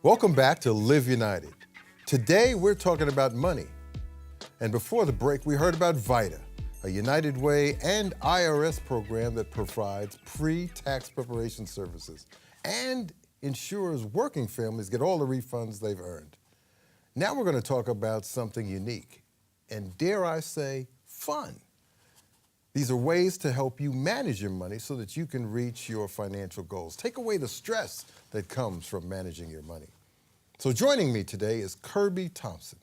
Welcome back to Live United. Today we're talking about money. And before the break, we heard about VITA, a United Way and IRS program that provides pre-tax preparation services and ensures working families get all the refunds they've earned. Now we're going to talk about something unique and, dare I say, fun. These are ways to help you manage your money so that you can reach your financial goals. Take away the stress that comes from managing your money. So joining me today is Kirby Thompson.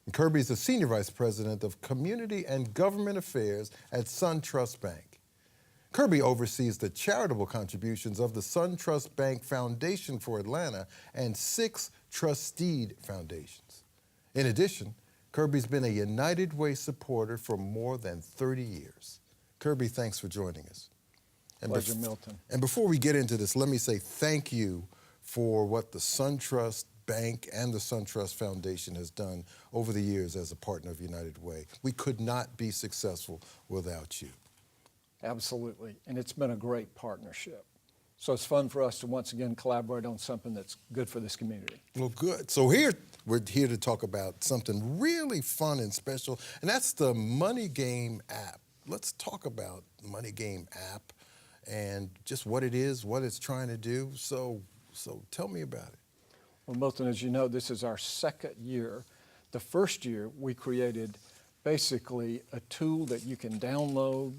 And Kirby is the Senior Vice President of Community and Government Affairs at Suntrust Bank. Kirby oversees the charitable contributions of the Suntrust Bank Foundation for Atlanta and 6 trustee foundations. In addition, Kirby's been a United Way supporter for more than 30 years. Kirby, thanks for joining us. Pleasure, Milton. And before we get into this, let me say thank you for what the Suntrust Bank and the Suntrust Foundation has done over the years as a partner of United Way. We could not be successful without you. Absolutely, and it's been a great partnership. So it's fun for us to once again collaborate on something that's good for this community. Well, good. So we're here to talk about something really fun and special, and that's the Money Game app. Let's talk about the Money Game app and just what it is, what it's trying to do. So tell me about it. Well, Milton, as you know, this is our second year. The first year, we created basically a tool that you can download.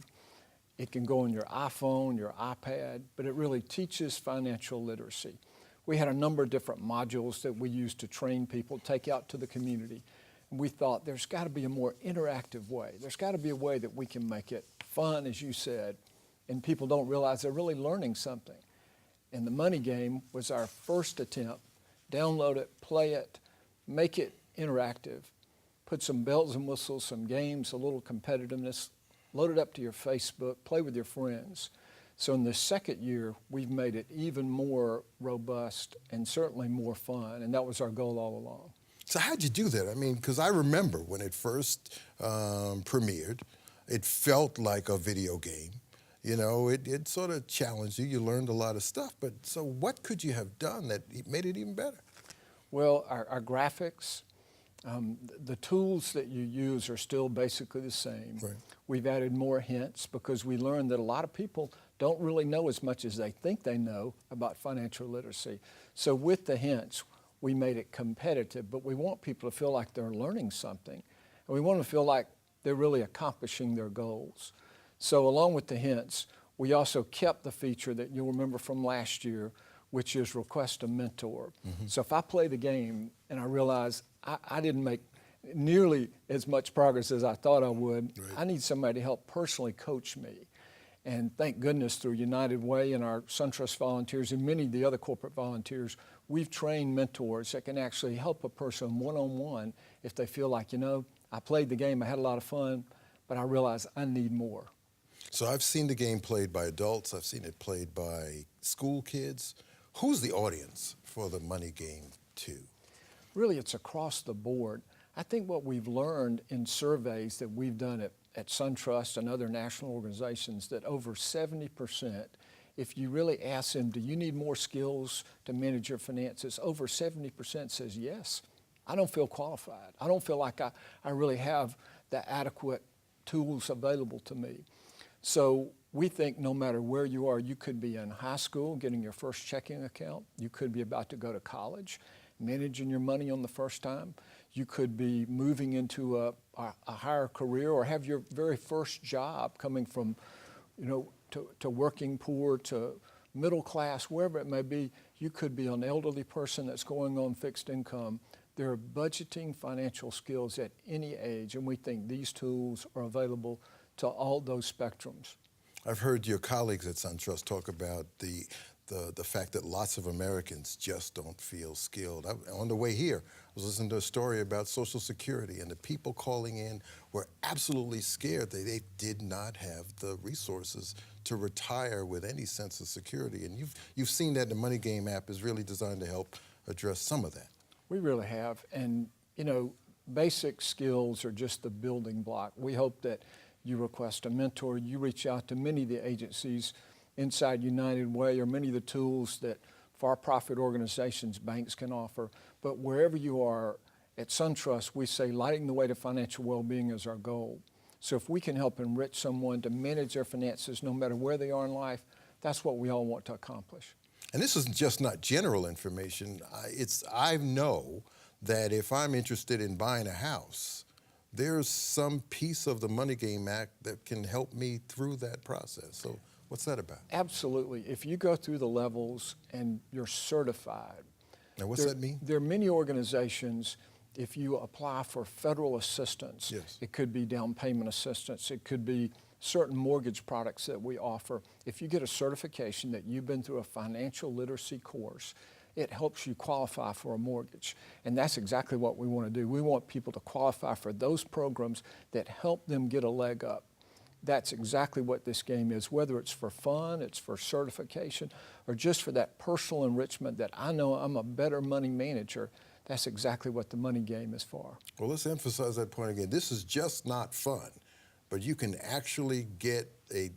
It can go on your iPhone, your iPad, but it really teaches financial literacy. We had a number of different modules that we used to train people, take out to the community. And we thought there's got to be a more interactive way. There's got to be a way that we can make it fun, as you said, and people don't realize they're really learning something. And the Money Game was our first attempt. Download it, play it, make it interactive, put some bells and whistles, some games, a little competitiveness, load it up to your Facebook, play with your friends. So in the second year, we've made it even more robust and certainly more fun, and that was our goal all along. So how'd you do that? I mean, because I remember when it first premiered, it felt like a video game. You know, it sort of challenged you. You learned a lot of stuff. But so what could you have done that made it even better? Well, our graphics, the tools that you use are still basically the same. Right. We've added more hints because we learned that a lot of people don't really know as much as they think they know about financial literacy. So with the hints, we made it competitive, but we want people to feel like they're learning something. And we want them to feel like they're really accomplishing their goals. So along with the hints, we also kept the feature that you'll remember from last year, which is request a mentor. Mm-hmm. So if I play the game and I realize I didn't make nearly as much progress as I thought I would, right, I need somebody to help personally coach me. And thank goodness through United Way and our Suntrust volunteers and many of the other corporate volunteers, we've trained mentors that can actually help a person one-on-one if they feel like, you know, I played the game, I had a lot of fun, but I realize I need more. So I've seen the game played by adults. I've seen it played by school kids. Who's the audience for the Money Game 2? Really, it's across the board. I think what we've learned in surveys that we've done at Suntrust and other national organizations, that over 70%, if you really ask them, do you need more skills to manage your finances, over 70% says yes. I don't feel qualified. I don't feel like I really have the adequate tools available to me. So we think no matter where you are, you could be in high school getting your first checking account. You could be about to go to college, managing your money on the first time. You could be moving into a higher career or have your very first job coming from, you know, to working poor, to middle class, wherever it may be. You could be an elderly person that's going on fixed income. There are budgeting financial skills at any age, and we think these tools are available to all those spectrums. I've heard your colleagues at Suntrust talk about the fact that lots of Americans just don't feel skilled. On the way here, I was listening to a story about Social Security, and the people calling in were absolutely scared. They did not have the resources to retire with any sense of security. And you've seen that the Money Game app is really designed to help address some of that. We really have. And, you know, basic skills are just the building block. We hope that you request a mentor, you reach out to many of the agencies inside United Way or many of the tools that for-profit organizations, banks can offer. But wherever you are, at Suntrust, we say lighting the way to financial well-being is our goal. So if we can help enrich someone to manage their finances no matter where they are in life, that's what we all want to accomplish. And this is just not general information. I know that if I'm interested in buying a house, there's some piece of the Money Game Act that can help me through that process. So what's that about? Absolutely. If you go through the levels and you're certified. Now, what's that mean? There are many organizations, if you apply for federal assistance, yes. It could be down payment assistance, it could be certain mortgage products that we offer. If you get a certification that you've been through a financial literacy course, it helps you qualify for a mortgage. And that's exactly what we want to do. We want people to qualify for those programs that help them get a leg up. That's exactly what this game is, whether it's for fun, it's for certification, or just for that personal enrichment that I know I'm a better money manager. That's exactly what the money game is for. Well, let's emphasize that point again. This is just not fun, but you can actually get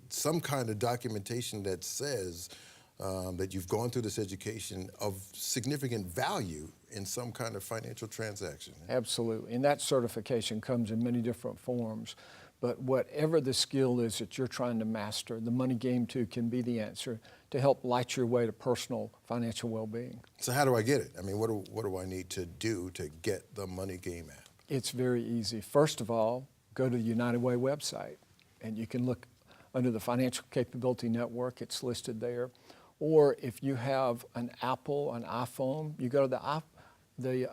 some kind of documentation that says that you've gone through this education of significant value in some kind of financial transaction. Absolutely, and that certification comes in many different forms. But whatever the skill is that you're trying to master, the Money Game too can be the answer to help light your way to personal financial well-being. So how do I get it? I mean, what do I need to do to get the Money Game app? It's very easy. First of all, go to the United Way website, and you can look under the Financial Capability Network. It's listed there. Or if you have an Apple, an iPhone, you go to I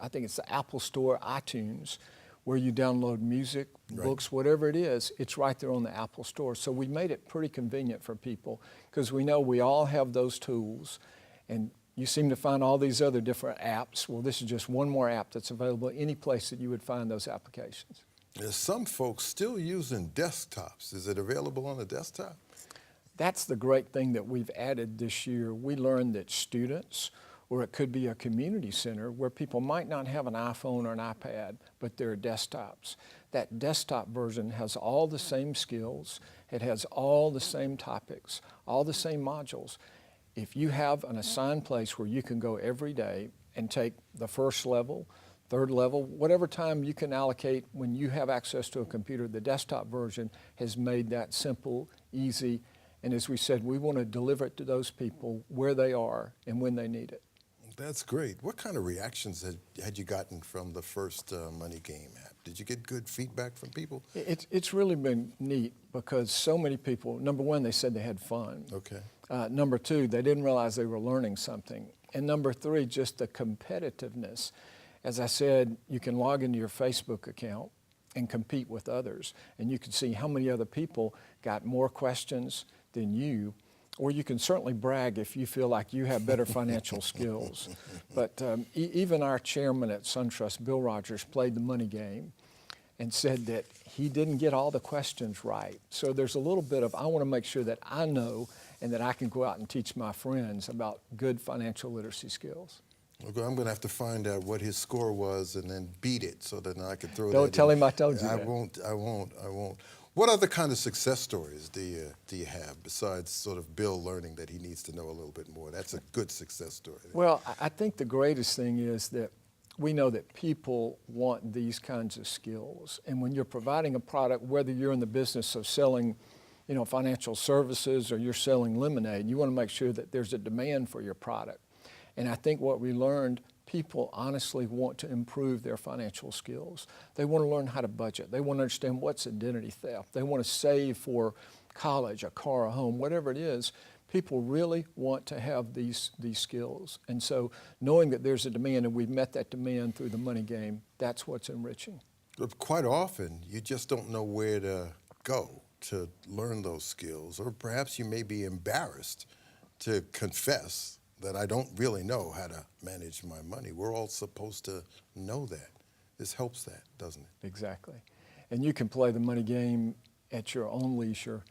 think it's the Apple Store, iTunes, where you download music, books, whatever it is, it's right there on the Apple Store. So we made it pretty convenient for people because we know we all have those tools, and you seem to find all these other different apps. Well, this is just one more app that's available any place that you would find those applications. There's some folks still using desktops. Is it available on a desktop? That's the great thing that we've added this year. We learned that students, or it could be a community center where people might not have an iPhone or an iPad, but they're desktops. That desktop version has all the same skills. It has all the same topics, all the same modules. If you have an assigned place where you can go every day and take the first level, third level, whatever time you can allocate when you have access to a computer, the desktop version has made that simple, easy, and as we said, we want to deliver it to those people where they are and when they need it. That's great. What kind of reactions had you gotten from the first Money Game app? Did you get good feedback from people? It's really been neat because so many people, number one, they said they had fun. Okay. Number two, they didn't realize they were learning something. And number three, just the competitiveness. As I said, you can log into your Facebook account and compete with others, and you can see how many other people got more questions than you. Or you can certainly brag if you feel like you have better financial skills. But even our chairman at Suntrust, Bill Rogers, played the money game and said that he didn't get all the questions right. So there's a little bit of, I want to make sure that I know and that I can go out and teach my friends about good financial literacy skills. Okay, I'm going to have to find out what his score was and then beat it so that I can throw that in. Don't tell him I told you I that. I won't. What other kind of success stories do you have besides sort of Bill learning that he needs to know a little bit more? That's a good success story. Well, I think the greatest thing is that we know that people want these kinds of skills. And when you're providing a product, whether you're in the business of selling, financial services or you're selling lemonade, you want to make sure that there's a demand for your product. And I think what we learned, people honestly want to improve their financial skills. They want to learn how to budget. They want to understand what's identity theft. They want to save for college, a car, a home, whatever it is. People really want to have these skills. And so knowing that there's a demand and we've met that demand through the money game, that's what's enriching. But quite often, you just don't know where to go to learn those skills. Or perhaps you may be embarrassed to confess that I don't really know how to manage my money. We're all supposed to know that. This helps that, doesn't it? Exactly. And you can play the money game at your own leisure,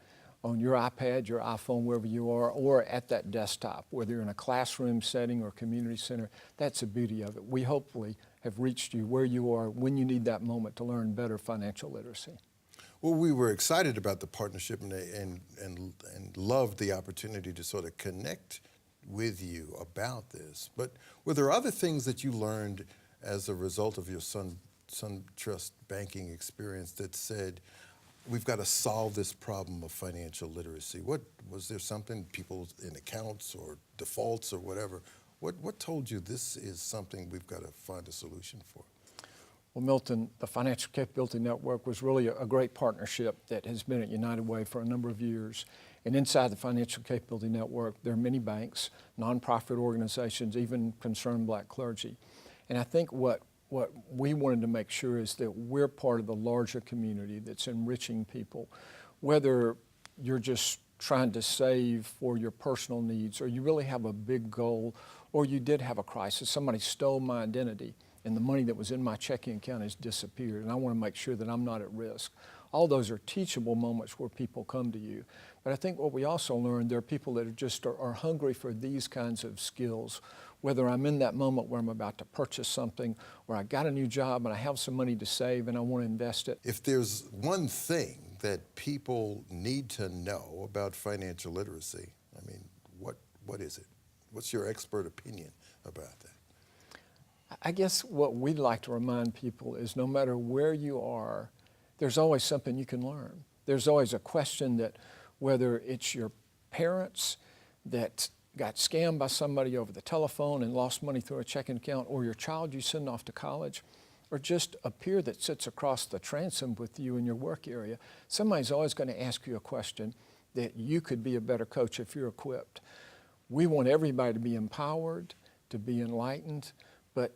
on your iPad, your iPhone, wherever you are, or at that desktop, whether you're in a classroom setting or community center. That's the beauty of it. We hopefully have reached you where you are when you need that moment to learn better financial literacy. Well, we were excited about the partnership and loved the opportunity to sort of connect with you about this. But were there other things that you learned as a result of your Suntrust banking experience that said, we've got to solve this problem of financial literacy? What was there something, people in accounts or defaults or whatever? What told you this is something we've got to find a solution for? Well, Milton, the Financial Capability Network was really a great partnership that has been at United Way for a number of years. And inside the Financial Capability Network, there are many banks, nonprofit organizations, even concerned black clergy. And I think what we wanted to make sure is that we're part of the larger community that's enriching people, whether you're just trying to save for your personal needs, or you really have a big goal, or you did have a crisis. Somebody stole my identity, and the money that was in my checking account has disappeared, and I want to make sure that I'm not at risk. All those are teachable moments where people come to you. But I think what we also learned, there are people that are hungry for these kinds of skills, whether I'm in that moment where I'm about to purchase something, or I got a new job and I have some money to save and I want to invest it. If there's one thing that people need to know about financial literacy, I mean, what is it? What's your expert opinion about that? I guess what we'd like to remind people is no matter where you are, there's always something you can learn. There's always a question that whether it's your parents that got scammed by somebody over the telephone and lost money through a checking account, or your child you send off to college, or just a peer that sits across the transom with you in your work area, somebody's always going to ask you a question that you could be a better coach if you're equipped. We want everybody to be empowered, to be enlightened, but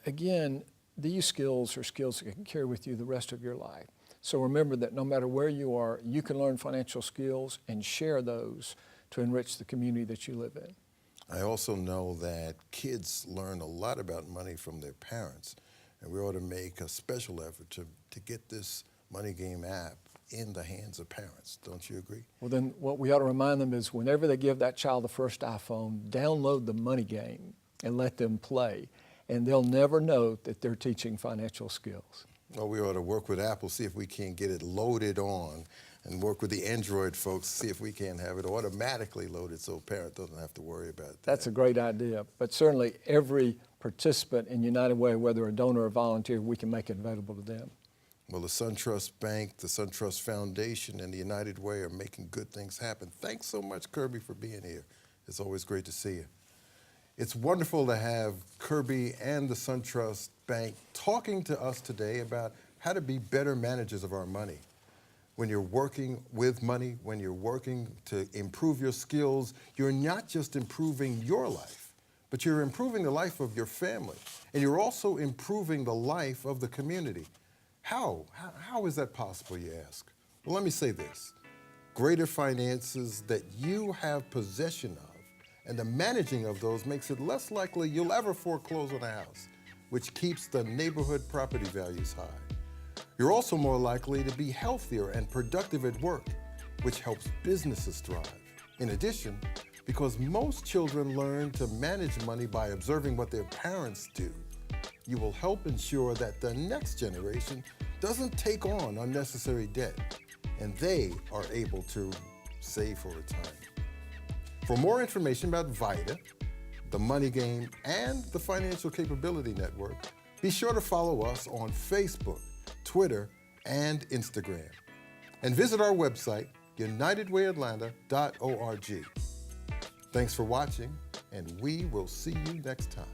again, these skills are skills that you can carry with you the rest of your life. So remember that no matter where you are, you can learn financial skills and share those to enrich the community that you live in. I also know that kids learn a lot about money from their parents, and we ought to make a special effort to get this Money Game app in the hands of parents. Don't you agree? Well, then what we ought to remind them is whenever they give that child the first iPhone, download the Money Game and let them play, and they'll never know that they're teaching financial skills. Well, we ought to work with Apple, see if we can get it loaded on, and work with the Android folks, see if we can have it automatically loaded so a parent doesn't have to worry about that. That's a great idea, but certainly every participant in United Way, whether a donor or volunteer, we can make it available to them. Well, the Suntrust Bank, the Suntrust Foundation, and the United Way are making good things happen. Thanks so much, Kirby, for being here. It's always great to see you. It's wonderful to have Kirby and the Suntrust Bank talking to us today about how to be better managers of our money. When you're working with money, when you're working to improve your skills, you're not just improving your life, but you're improving the life of your family. And you're also improving the life of the community. How is that possible, you ask? Well, let me say this. Greater finances that you have possession of, and the managing of those makes it less likely you'll ever foreclose on a house, which keeps the neighborhood property values high. You're also more likely to be healthier and productive at work, which helps businesses thrive. In addition, because most children learn to manage money by observing what their parents do, you will help ensure that the next generation doesn't take on unnecessary debt, and they are able to save for retirement. For more information about VITA, the Money Game, and the Financial Capability Network, be sure to follow us on Facebook, Twitter, and Instagram. And visit our website, unitedwayatlanta.org. Thanks for watching, and we will see you next time.